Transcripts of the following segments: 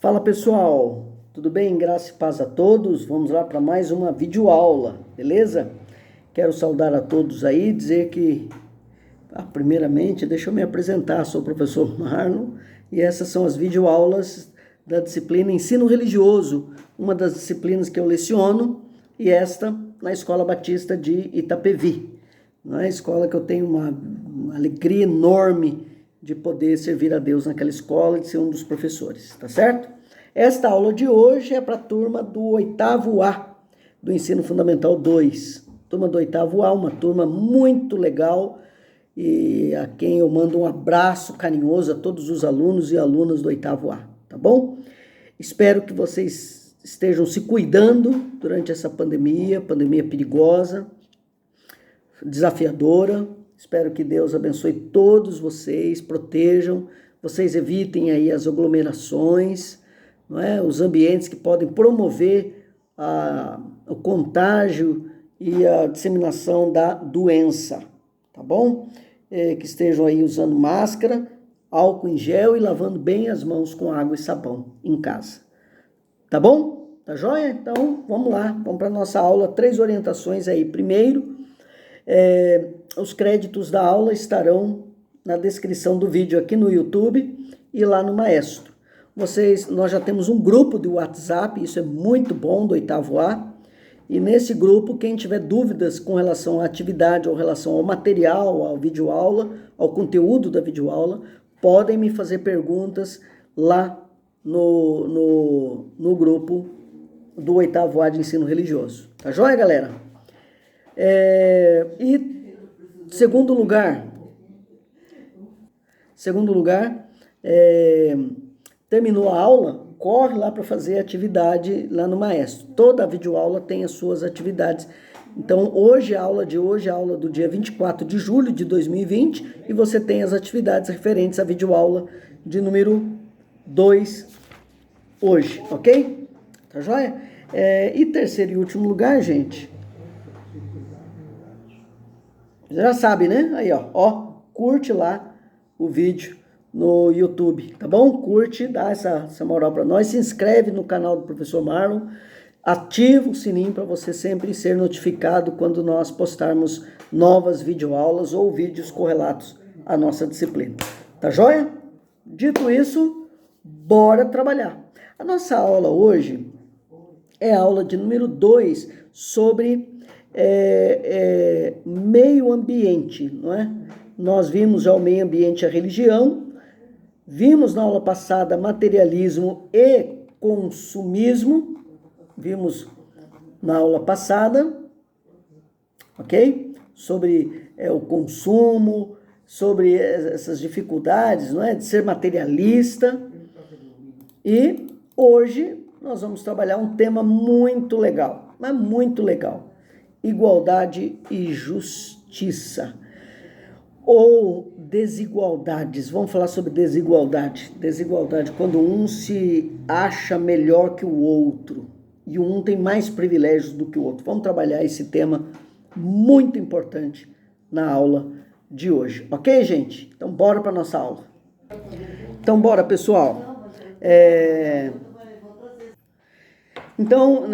Fala pessoal, tudo bem? Graça e paz a todos. Vamos lá para mais uma videoaula, beleza? Quero saudar a todos aí, dizer que, primeiramente, deixa eu me apresentar, sou o professor Marlon e essas são as videoaulas da disciplina Ensino Religioso, uma das disciplinas que eu leciono e esta na Escola Batista de Itapevi, na escola que eu tenho uma alegria enorme de poder servir a Deus naquela escola e de ser um dos professores, tá certo? Esta aula de hoje é para a turma do 8º A, do Ensino Fundamental 2. Turma do 8º A, uma turma muito legal e a quem eu mando um abraço carinhoso a todos os alunos e alunas do 8º A, tá bom? Espero que vocês estejam se cuidando durante essa pandemia perigosa, desafiadora. Espero que Deus abençoe todos vocês, protejam, vocês evitem aí as aglomerações, não é? Os ambientes que podem promover o contágio e a disseminação da doença, tá bom? Que estejam aí usando máscara, álcool em gel e lavando bem as mãos com água e sabão em casa, tá bom? Tá joia? Então, vamos lá, vamos para a nossa aula, 3 orientações aí. Primeiro, os créditos da aula estarão na descrição do vídeo aqui no YouTube e lá no Maestro. Nós já temos um grupo de WhatsApp, isso é muito bom, do 8º A, e nesse grupo, quem tiver dúvidas com relação à atividade ou relação ao material, à videoaula, ao conteúdo da videoaula, podem me fazer perguntas lá no grupo do 8º A de Ensino Religioso. Tá joia, galera? E segundo lugar, terminou a aula, corre lá para fazer atividade lá no Maestro. Toda a videoaula tem as suas atividades. Então, a aula do dia 24 de julho de 2020, e você tem as atividades referentes à videoaula de número 2 hoje, ok? Tá joia? E terceiro e último lugar, gente, já sabe, né? Aí, ó, curte lá o vídeo no YouTube, tá bom? Curte, dá essa moral para nós, se inscreve no canal do professor Marlon, ativa o sininho para você sempre ser notificado quando nós postarmos novas videoaulas ou vídeos correlatos à nossa disciplina. Tá joia? Dito isso, bora trabalhar. A nossa aula hoje é a aula de número 2 sobre meio ambiente, não é? Nós vimos já o meio ambiente e a religião, vimos na aula passada materialismo e consumismo, vimos na aula passada, ok? Sobre o consumo, sobre essas dificuldades, não é? De ser materialista. E hoje nós vamos trabalhar um tema muito legal, mas muito legal. Igualdade e justiça, ou desigualdades. Vamos falar sobre desigualdade. Desigualdade, quando um se acha melhor que o outro, e um tem mais privilégios do que o outro. Vamos trabalhar esse tema muito importante na aula de hoje. Ok, gente? Então, bora para nossa aula. Então, bora, pessoal. Então,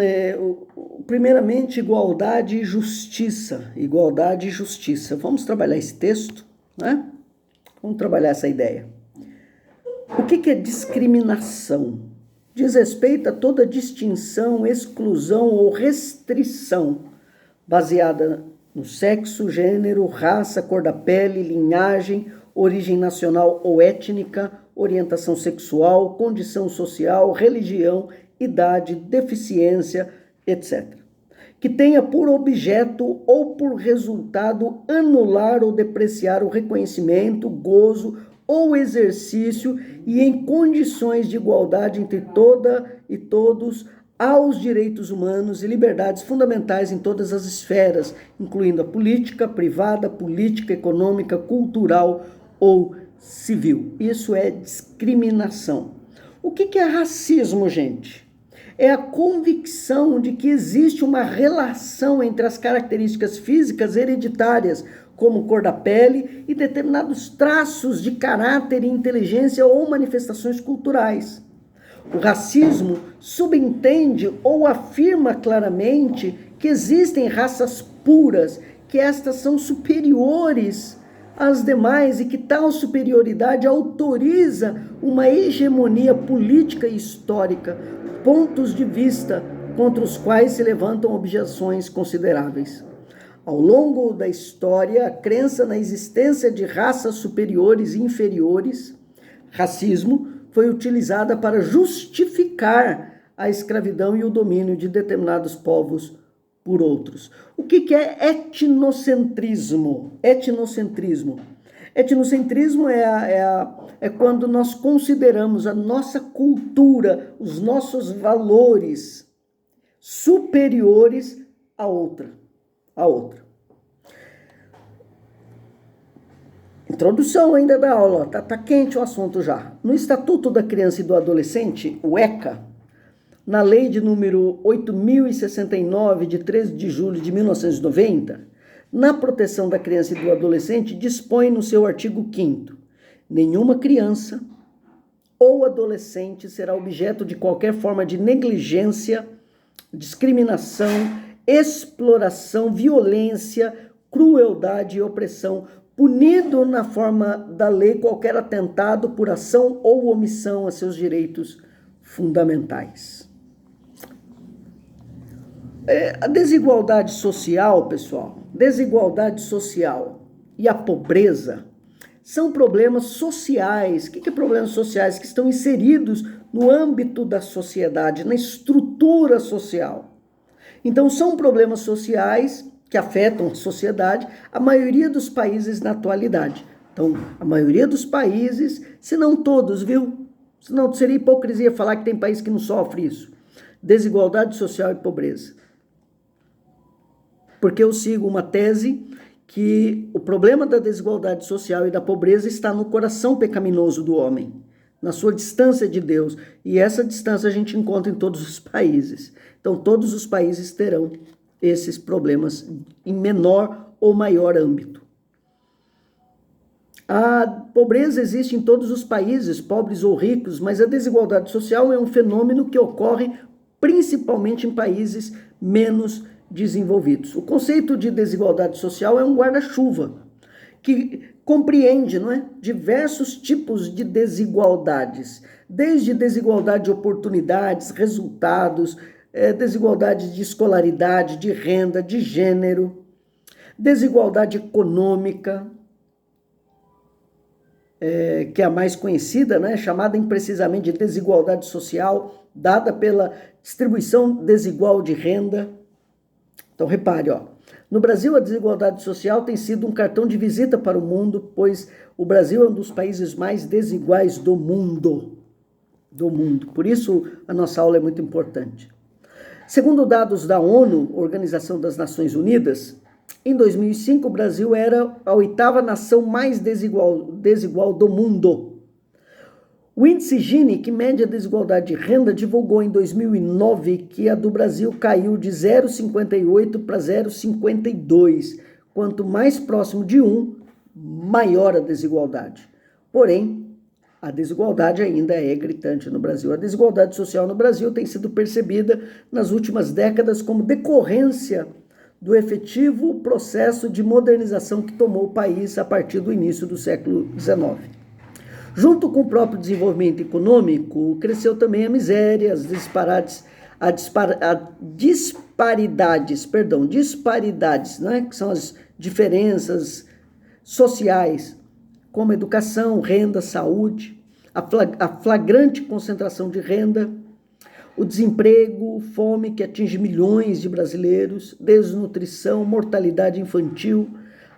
primeiramente, igualdade e justiça. Igualdade e justiça. Vamos trabalhar esse texto, né? Vamos trabalhar essa ideia. O que é discriminação? Diz respeito a toda distinção, exclusão ou restrição baseada no sexo, gênero, raça, cor da pele, linhagem, origem nacional ou étnica, orientação sexual, condição social, religião, idade, deficiência, etc. Que tenha por objeto ou por resultado anular ou depreciar o reconhecimento, gozo ou exercício e em condições de igualdade entre toda e todos aos direitos humanos e liberdades fundamentais em todas as esferas, incluindo a política privada, política econômica, cultural ou civil. Isso é discriminação. O que é racismo, gente? É a convicção de que existe uma relação entre as características físicas hereditárias, como cor da pele, e determinados traços de caráter e inteligência ou manifestações culturais. O racismo subentende ou afirma claramente que existem raças puras, que estas são superiores às demais e que tal superioridade autoriza uma hegemonia política e histórica, pontos de vista contra os quais se levantam objeções consideráveis. Ao longo da história, a crença na existência de raças superiores e inferiores, racismo, foi utilizada para justificar a escravidão e o domínio de determinados povos por outros. O que é etnocentrismo? Etnocentrismo é quando nós consideramos a nossa cultura, os nossos valores superiores à outra. Introdução ainda da aula, tá quente o assunto já. No Estatuto da Criança e do Adolescente, o ECA, na lei de número 8.069, de 13 de julho de 1990, na proteção da criança e do adolescente, dispõe no seu artigo 5º: nenhuma criança ou adolescente será objeto de qualquer forma de negligência, discriminação, exploração, violência, crueldade e opressão, punido na forma da lei qualquer atentado por ação ou omissão a seus direitos fundamentais. A desigualdade social, pessoal, desigualdade social e a pobreza são problemas sociais. O que é problemas sociais? Que estão inseridos no âmbito da sociedade, na estrutura social. Então, são problemas sociais que afetam a sociedade, a maioria dos países na atualidade. Então, a maioria dos países, se não todos, viu? Senão seria hipocrisia falar que tem país que não sofre isso. Desigualdade social e pobreza. Porque eu sigo uma tese que o problema da desigualdade social e da pobreza está no coração pecaminoso do homem, na sua distância de Deus. E essa distância a gente encontra em todos os países. Então, todos os países terão esses problemas em menor ou maior âmbito. A pobreza existe em todos os países, pobres ou ricos, mas a desigualdade social é um fenômeno que ocorre principalmente em países menos desenvolvidos. O conceito de desigualdade social é um guarda-chuva que compreende, não é, diversos tipos de desigualdades, desde desigualdade de oportunidades, resultados, desigualdade de escolaridade, de renda, de gênero, desigualdade econômica, que é a mais conhecida, né, chamada imprecisamente de desigualdade social, dada pela distribuição desigual de renda. Então, repare, no Brasil a desigualdade social tem sido um cartão de visita para o mundo, pois o Brasil é um dos países mais desiguais do mundo. Por isso, a nossa aula é muito importante. Segundo dados da ONU, Organização das Nações Unidas, em 2005 o Brasil era a 8ª nação mais desigual do mundo. O índice Gini, que mede a desigualdade de renda, divulgou em 2009 que a do Brasil caiu de 0,58 para 0,52. Quanto mais próximo de 1, maior a desigualdade. Porém, a desigualdade ainda é gritante no Brasil. A desigualdade social no Brasil tem sido percebida nas últimas décadas como decorrência do efetivo processo de modernização que tomou o país a partir do início do século XIX. Junto com o próprio desenvolvimento econômico, cresceu também a miséria, as disparidades, né, que são as diferenças sociais, como educação, renda, saúde, a flagrante concentração de renda, o desemprego, fome que atinge milhões de brasileiros, desnutrição, mortalidade infantil,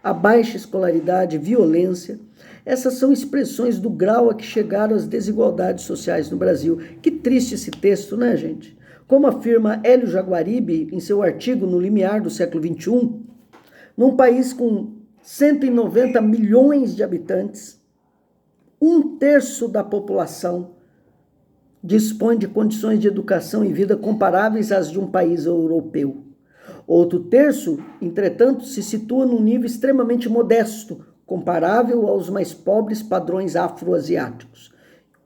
a baixa escolaridade, violência. Essas são expressões do grau a que chegaram as desigualdades sociais no Brasil. Que triste esse texto, né, gente? Como afirma Hélio Jaguaribe em seu artigo No Limiar do século XXI, num país com 190 milhões de habitantes, 1/3 da população dispõe de condições de educação e vida comparáveis às de um país europeu. Outro terço, entretanto, se situa num nível extremamente modesto, comparável aos mais pobres padrões afro-asiáticos.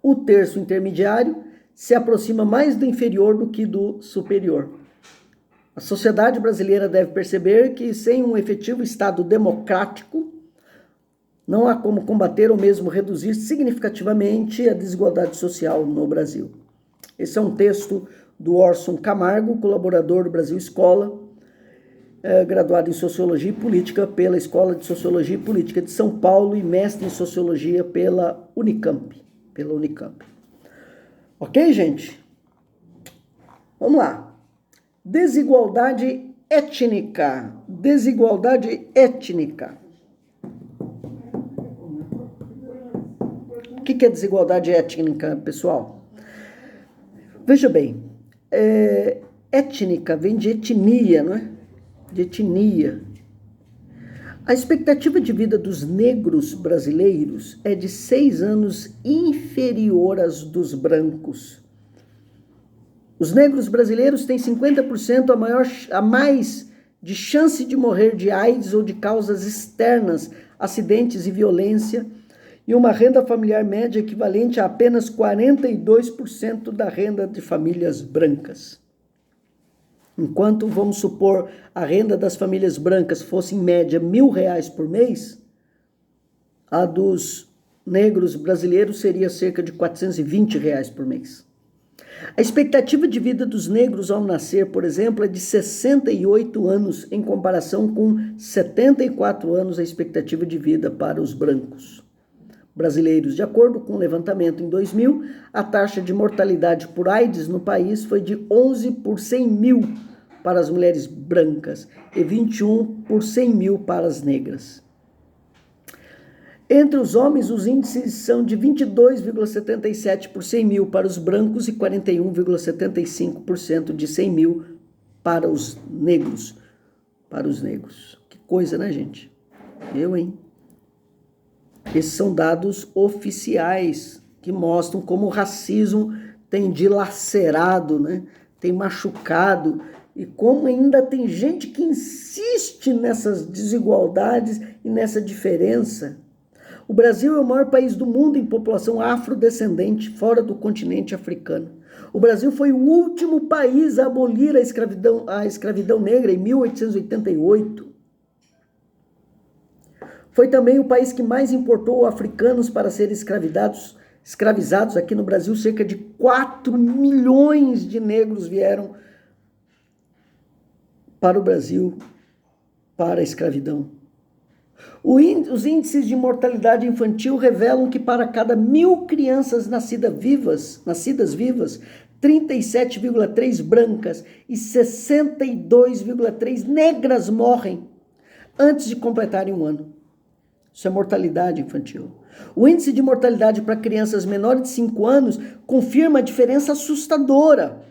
O terço intermediário se aproxima mais do inferior do que do superior. A sociedade brasileira deve perceber que, sem um efetivo Estado democrático, não há como combater ou mesmo reduzir significativamente a desigualdade social no Brasil. Esse é um texto do Orson Camargo, colaborador do Brasil Escola, graduado em Sociologia e Política pela Escola de Sociologia e Política de São Paulo e mestre em Sociologia pela Unicamp. Ok, gente? Vamos lá. Desigualdade étnica. Desigualdade étnica. O que é desigualdade étnica, pessoal? Veja bem, étnica vem de etnia, não é? De etnia. A expectativa de vida dos negros brasileiros é de 6 anos inferior às dos brancos. Os negros brasileiros têm 50% a mais de chance de morrer de AIDS ou de causas externas, acidentes e violência, e uma renda familiar média equivalente a apenas 42% da renda de famílias brancas. Enquanto, vamos supor, a renda das famílias brancas fosse em média R$1.000 por mês, a dos negros brasileiros seria cerca de R$420 por mês. A expectativa de vida dos negros ao nascer, por exemplo, é de 68 anos, em comparação com 74 anos a expectativa de vida para os brancos brasileiros. De acordo com o levantamento em 2000, a taxa de mortalidade por AIDS no país foi de 11 por 100 mil para as mulheres brancas e 21 por 100 mil para as negras. Entre os homens, os índices são de 22,77 por 100 mil para os brancos e 41,75% de 100 mil para os negros. Que coisa, né, gente? Hein? Esses são dados oficiais que mostram como o racismo tem dilacerado, né? Tem machucado, e como ainda tem gente que insiste nessas desigualdades e nessa diferença. O Brasil é o maior país do mundo em população afrodescendente fora do continente africano. O Brasil foi o último país a abolir a escravidão negra em 1888. Foi também o país que mais importou africanos para serem escravizados. Aqui no Brasil, cerca de 4 milhões de negros vieram para o Brasil para a escravidão. Os índices de mortalidade infantil revelam que para cada 1.000 crianças nascidas vivas, 37,3 brancas e 62,3 negras morrem antes de completarem um ano. Isso é mortalidade infantil. O índice de mortalidade para crianças menores de 5 anos confirma a diferença assustadora.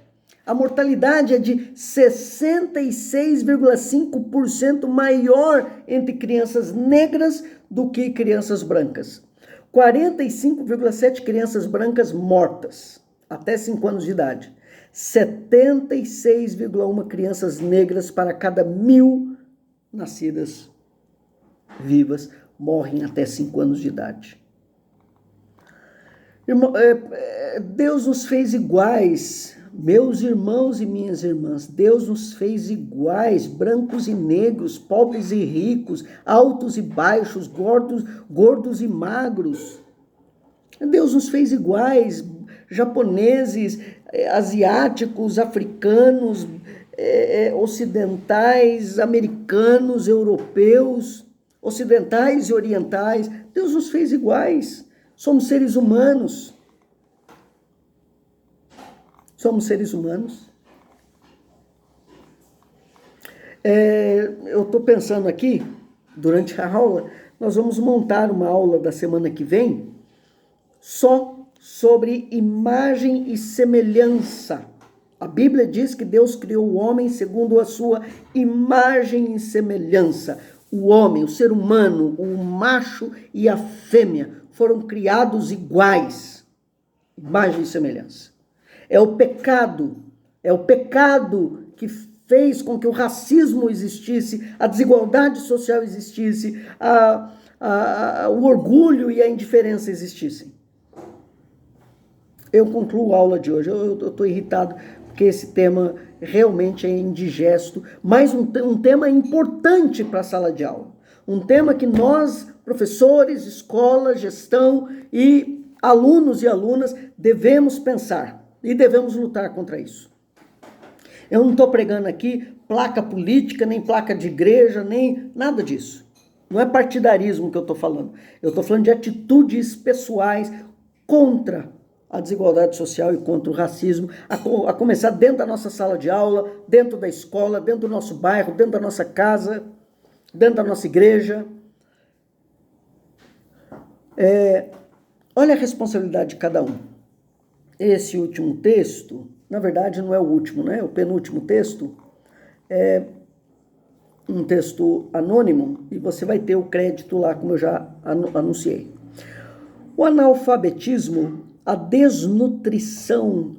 A mortalidade é de 66,5% maior entre crianças negras do que crianças brancas. 45,7 crianças brancas mortas até 5 anos de idade. 76,1 crianças negras para cada 1.000 nascidas vivas morrem até 5 anos de idade. Deus nos fez iguais, meus irmãos e minhas irmãs. Deus nos fez iguais, brancos e negros, pobres e ricos, altos e baixos, gordos e magros. Deus nos fez iguais, japoneses, asiáticos, africanos, ocidentais, americanos, europeus, ocidentais e orientais. Deus nos fez iguais. Somos seres humanos. Somos seres humanos. Eu estou pensando aqui, durante a aula, nós vamos montar uma aula da semana que vem só sobre imagem e semelhança. A Bíblia diz que Deus criou o homem segundo a sua imagem e semelhança. O homem, o ser humano, o macho e a fêmea foram criados iguais. Imagem e semelhança. É o pecado que fez com que o racismo existisse, a desigualdade social existisse, o orgulho e a indiferença existissem. eu concluo a aula de hoje. Eu estou irritado porque esse tema realmente é indigesto, mas um tema importante para a sala de aula. Um tema que nós, professores, escola, gestão e alunos e alunas devemos pensar e devemos lutar contra isso. Eu não estou pregando aqui placa política, nem placa de igreja, nem nada disso. Não é partidarismo que eu estou falando. Eu estou falando de atitudes pessoais contra a desigualdade social e contra o racismo, a começar dentro da nossa sala de aula, dentro da escola, dentro do nosso bairro, dentro da nossa casa, dentro da nossa igreja. Olha a responsabilidade de cada um. Esse último texto, na verdade não é o último, né? O penúltimo texto é um texto anônimo e você vai ter o crédito lá, como eu já anunciei. O analfabetismo, a desnutrição,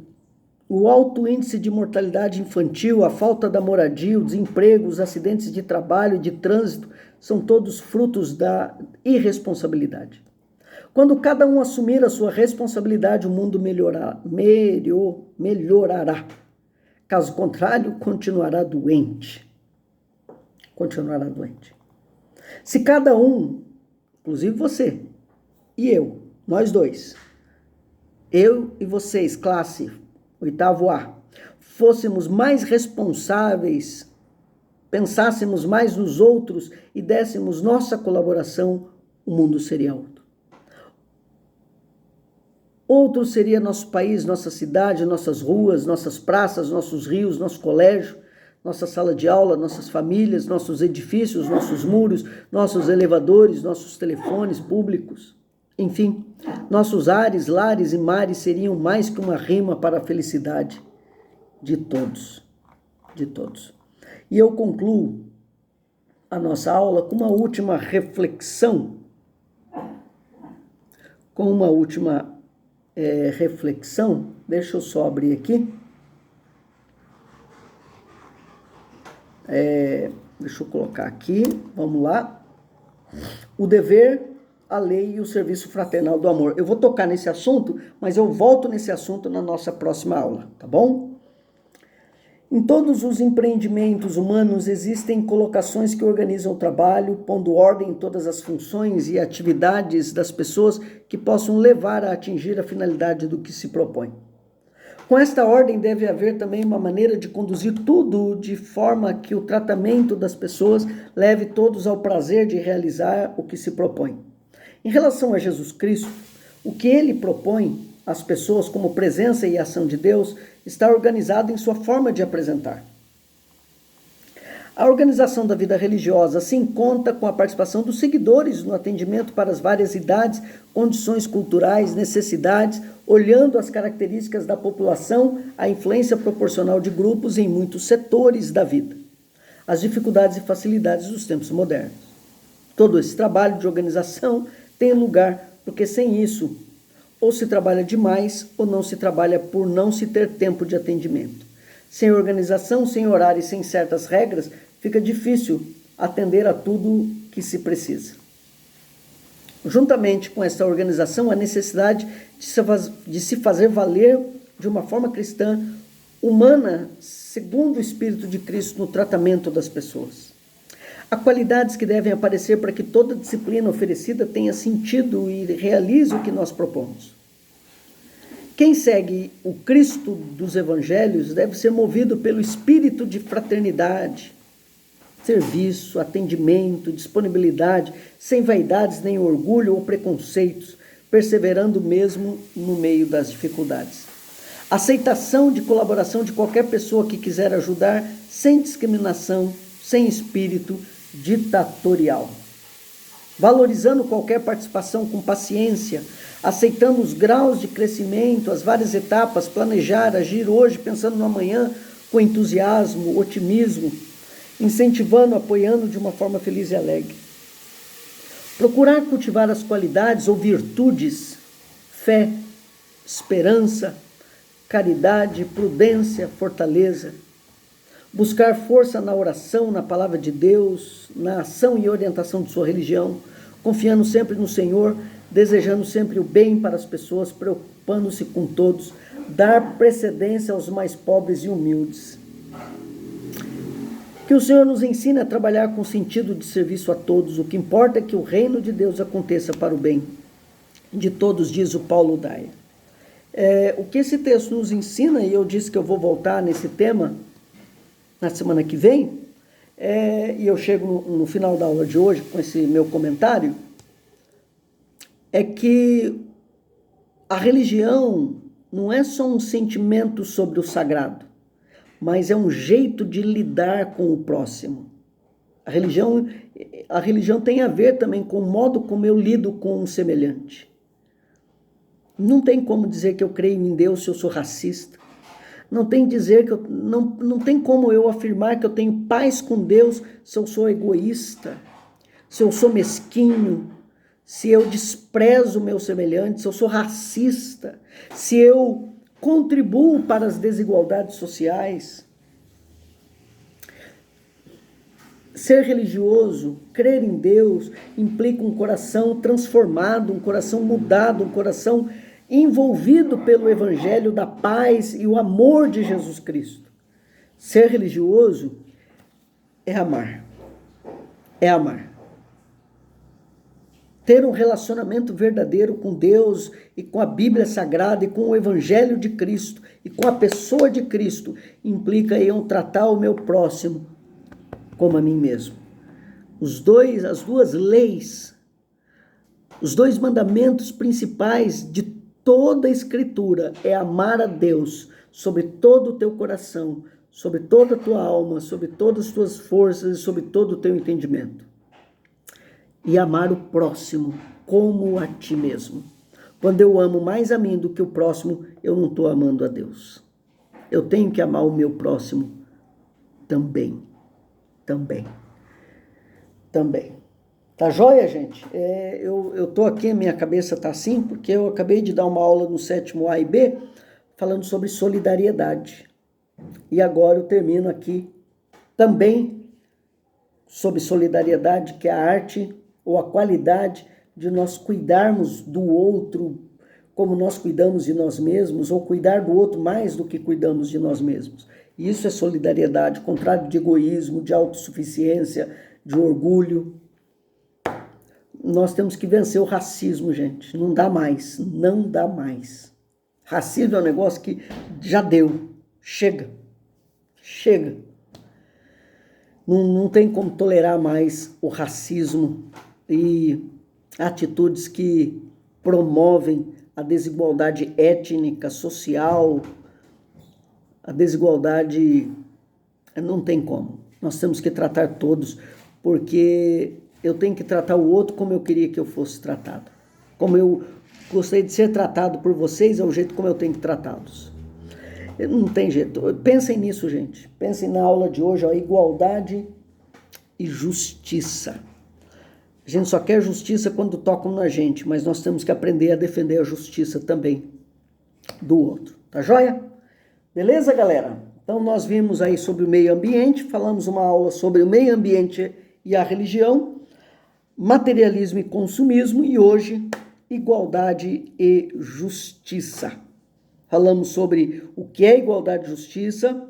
o alto índice de mortalidade infantil, a falta da moradia, o desemprego, os acidentes de trabalho e de trânsito são todos frutos da irresponsabilidade. Quando cada um assumir a sua responsabilidade, o mundo melhorará. Caso contrário, continuará doente. Se cada um, inclusive você e eu, nós dois, eu e vocês, classe 8º A, fôssemos mais responsáveis, pensássemos mais nos outros e dessemos nossa colaboração, o mundo seria outro. Outro seria nosso país, nossa cidade, nossas ruas, nossas praças, nossos rios, nosso colégio, nossa sala de aula, nossas famílias, nossos edifícios, nossos muros, nossos elevadores, nossos telefones públicos. Enfim, nossos ares, lares e mares seriam mais que uma rima para a felicidade de todos. E eu concluo a nossa aula com uma última reflexão. Deixa eu só abrir aqui. Deixa eu colocar aqui, vamos lá. O dever, a lei e o serviço fraternal do amor. Eu vou tocar nesse assunto, mas eu volto nesse assunto na nossa próxima aula, tá bom? Em todos os empreendimentos humanos existem colocações que organizam o trabalho, pondo ordem em todas as funções e atividades das pessoas que possam levar a atingir a finalidade do que se propõe. Com esta ordem deve haver também uma maneira de conduzir tudo de forma que o tratamento das pessoas leve todos ao prazer de realizar o que se propõe. Em relação a Jesus Cristo, o que ele propõe às pessoas como presença e ação de Deus está organizado em sua forma de apresentar. A organização da vida religiosa, assim, conta com a participação dos seguidores no atendimento para as várias idades, condições culturais, necessidades, olhando as características da população, a influência proporcional de grupos em muitos setores da vida, as dificuldades e facilidades dos tempos modernos. Todo esse trabalho de organização tem lugar, porque sem isso, ou se trabalha demais, ou não se trabalha por não se ter tempo de atendimento. Sem organização, sem horário e sem certas regras, fica difícil atender a tudo que se precisa. Juntamente com essa organização, a necessidade de se fazer valer de uma forma cristã, humana, segundo o Espírito de Cristo no tratamento das pessoas. Há qualidades que devem aparecer para que toda disciplina oferecida tenha sentido e realize o que nós propomos. Quem segue o Cristo dos Evangelhos deve ser movido pelo espírito de fraternidade, serviço, atendimento, disponibilidade, sem vaidades nem orgulho ou preconceitos, perseverando mesmo no meio das dificuldades. Aceitação de colaboração de qualquer pessoa que quiser ajudar, sem discriminação, sem espírito ditatorial. Valorizando qualquer participação com paciência, aceitando os graus de crescimento, as várias etapas, planejar, agir hoje, pensando no amanhã, com entusiasmo, otimismo, incentivando, apoiando de uma forma feliz e alegre. Procurar cultivar as qualidades ou virtudes, fé, esperança, caridade, prudência, fortaleza. Buscar força na oração, na palavra de Deus, na ação e orientação de sua religião, confiando sempre no Senhor, desejando sempre o bem para as pessoas, preocupando-se com todos, dar precedência aos mais pobres e humildes. Que o Senhor nos ensine a trabalhar com sentido de serviço a todos. O que importa é que o reino de Deus aconteça para o bem de todos, diz o Paulo Daia. O que esse texto nos ensina, e eu disse que eu vou voltar nesse tema na semana que vem, e eu chego no final da aula de hoje com esse meu comentário, é que a religião não é só um sentimento sobre o sagrado, mas é um jeito de lidar com o próximo. A religião tem a ver também com o modo como eu lido com um semelhante. Não tem como dizer que eu creio em Deus se eu sou racista. Não tem como eu afirmar que eu tenho paz com Deus se eu sou egoísta, se eu sou mesquinho, se eu desprezo o meu semelhante, se eu sou racista, se eu contribuo para as desigualdades sociais. Ser religioso, crer em Deus, implica um coração transformado, um coração mudado, um coração envolvido pelo evangelho da paz e o amor de Jesus Cristo. Ser religioso é amar. É amar. Ter um relacionamento verdadeiro com Deus e com a Bíblia Sagrada e com o Evangelho de Cristo e com a pessoa de Cristo implica eu tratar o meu próximo como a mim mesmo. As duas leis, os dois mandamentos principais de toda a Escritura é amar a Deus sobre todo o teu coração, sobre toda a tua alma, sobre todas as tuas forças e sobre todo o teu entendimento. E amar o próximo como a ti mesmo. Quando eu amo mais a mim do que o próximo, eu não estou amando a Deus. Eu tenho que amar o meu próximo também. Tá joia, gente? Eu tô aqui, minha cabeça tá assim, porque eu acabei de dar uma aula no 7º A e B, falando sobre solidariedade. E agora eu termino aqui também sobre solidariedade, que é a arte ou a qualidade de nós cuidarmos do outro como nós cuidamos de nós mesmos, ou cuidar do outro mais do que cuidamos de nós mesmos. E isso é solidariedade, contrário de egoísmo, de autossuficiência, de orgulho. Nós temos que vencer o racismo, gente. Não dá mais. Racismo é um negócio que já deu. Chega. Não tem como tolerar mais o racismo e atitudes que promovem a desigualdade étnica, social, a desigualdade. Não tem como. Nós temos que tratar todos, porque eu tenho que tratar o outro como eu queria que eu fosse tratado. Como eu gostaria de ser tratado por vocês, é o jeito como eu tenho que tratá-los. Não tem jeito. Pensem nisso, gente. Pensem na aula de hoje, igualdade e justiça. A gente só quer justiça quando tocam na gente, mas nós temos que aprender a defender a justiça também do outro. Tá joia? Beleza, galera? Então nós vimos aí sobre o meio ambiente, falamos uma aula sobre o meio ambiente e a religião, materialismo e consumismo, e hoje igualdade e justiça. Falamos sobre o que é igualdade e justiça,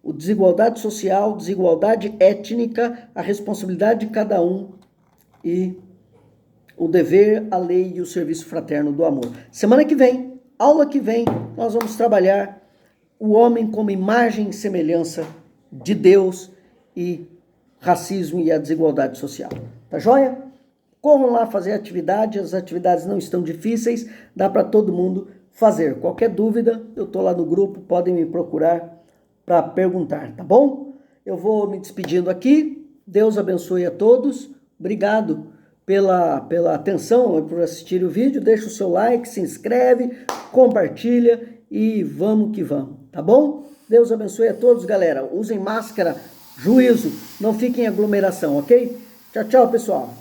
o desigualdade social, desigualdade étnica, a responsabilidade de cada um e o dever, a lei e o serviço fraterno do amor. Semana que vem, aula que vem, nós vamos trabalhar o homem como imagem e semelhança de Deus e racismo e a desigualdade social. Tá joia? Corram lá fazer atividade, as atividades não estão difíceis, dá para todo mundo fazer. Qualquer dúvida, eu estou lá no grupo, podem me procurar para perguntar, tá bom? Eu vou me despedindo aqui, Deus abençoe a todos, obrigado pela atenção, por assistir o vídeo, deixa o seu like, se inscreve, compartilha e vamos que vamos, tá bom? Deus abençoe a todos, galera, usem máscara, juízo, não fiquem em aglomeração, ok? Tchau, tchau, pessoal.